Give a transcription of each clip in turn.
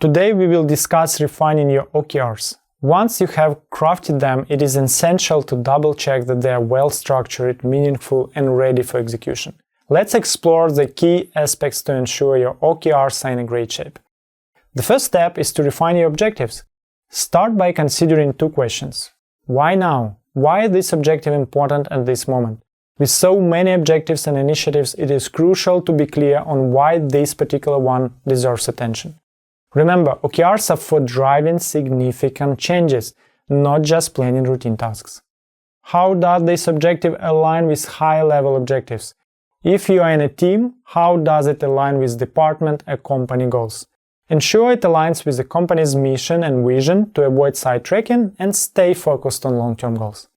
Today we will discuss refining your OKRs. Once you have crafted them, it is essential to double-check that they are well-structured, meaningful, and ready for execution. Let's explore the key aspects to ensure your OKRs are in great shape. The first step is to refine your objectives. Start by considering two questions. Why now? Why is this objective important at this moment? With so many objectives and initiatives, it is crucial to be clear on why this particular one deserves attention. Remember, OKRs are for driving significant changes, not just planning routine tasks. How does this objective align with high-level objectives? If you are in a team, how does it align with department or company goals? Ensure it aligns with the company's mission and vision to avoid sidetracking and stay focused on long-term goals.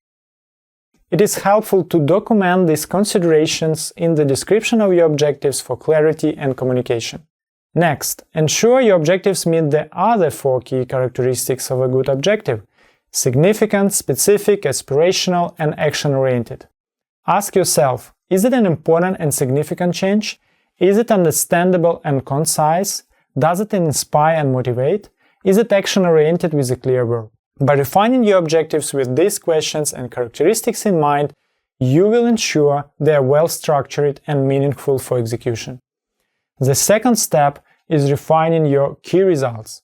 It is helpful to document these considerations in the description of your objectives for clarity and communication. Next, ensure your objectives meet the other four key characteristics of a good objective: significant, specific, aspirational, and action-oriented. Ask yourself, is it an important and significant change? Is it understandable and concise? Does it inspire and motivate? Is it action-oriented with a clear goal? By refining your objectives with these questions and characteristics in mind, you will ensure they are well-structured and meaningful for execution. The second step is refining your key results.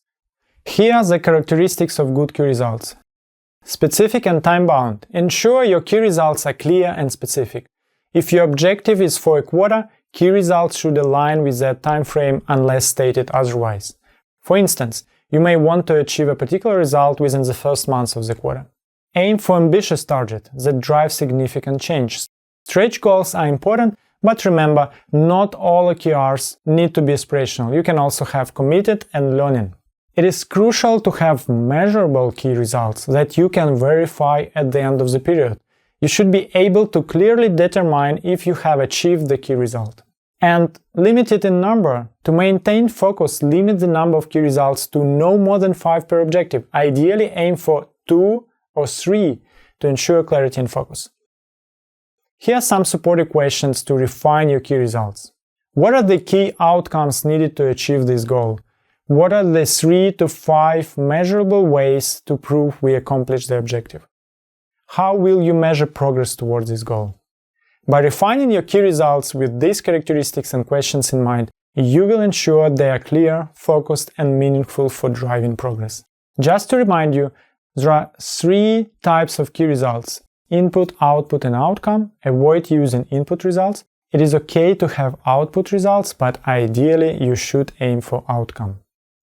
Here are the characteristics of good key results. Specific and time-bound. Ensure your key results are clear and specific. If your objective is for a quarter, key results should align with that time frame unless stated otherwise. For instance, you may want to achieve a particular result within the first month of the quarter. Aim for ambitious targets that drive significant change. Stretch goals are important, but remember, not all OKRs need to be aspirational. You can also have committed and learning. It is crucial to have measurable key results that you can verify at the end of the period. You should be able to clearly determine if you have achieved the key result. And limit it in number. To maintain focus, limit the number of key results to no more than 5 per objective. Ideally, aim for 2 or 3 to ensure clarity and focus. Here are some supportive questions to refine your key results. What are the key outcomes needed to achieve this goal? What are the 3 to 5 measurable ways to prove we accomplished the objective? How will you measure progress towards this goal? By refining your key results with these characteristics and questions in mind, you will ensure they are clear, focused, and meaningful for driving progress. Just to remind you, there are 3 types of key results: input, output, and outcome. Avoid using input results. It is okay to have output results, but ideally you should aim for outcome.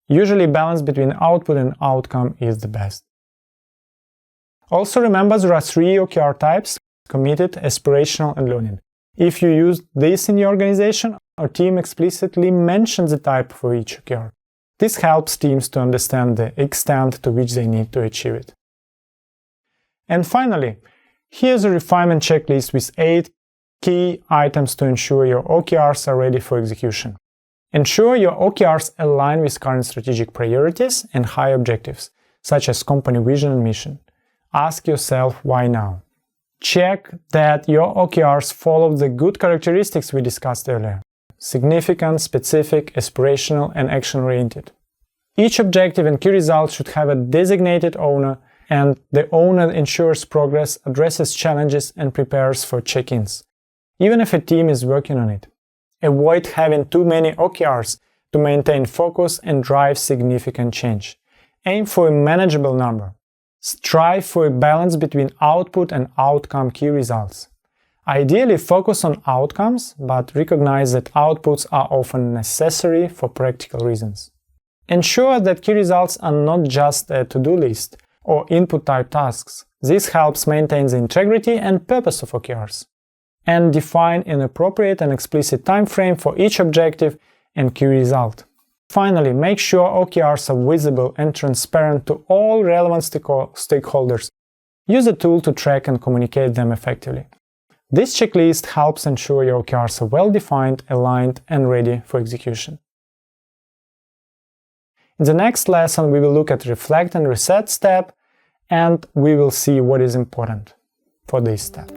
Usually balance between output and outcome is the best. Also remember there are 3 OKR types: committed, aspirational, and learning. If you use this in your organization, or team explicitly mention the type for each OKR. This helps teams to understand the extent to which they need to achieve it. And finally, here's a refinement checklist with 8 key items to ensure your OKRs are ready for execution. Ensure your OKRs align with current strategic priorities and high objectives, such as company vision and mission. Ask yourself, why now? Check that your OKRs follow the good characteristics we discussed earlier: significant, specific, aspirational, and action-oriented. Each objective and key result should have a designated owner, and the owner ensures progress, addresses challenges, and prepares for check-ins, even if a team is working on it. Avoid having too many OKRs to maintain focus and drive significant change. Aim for a manageable number. Strive for a balance between output and outcome key results. Ideally, focus on outcomes, but recognize that outputs are often necessary for practical reasons. Ensure that key results are not just a to-do list or input-type tasks. This helps maintain the integrity and purpose of OKRs. And define an appropriate and explicit time frame for each objective and key result. Finally, make sure OKRs are visible and transparent to all relevant stakeholders. Use a tool to track and communicate them effectively. This checklist helps ensure your OKRs are well-defined, aligned, and ready for execution. In the next lesson, we will look at Reflect and Reset step, and we will see what is important for this step.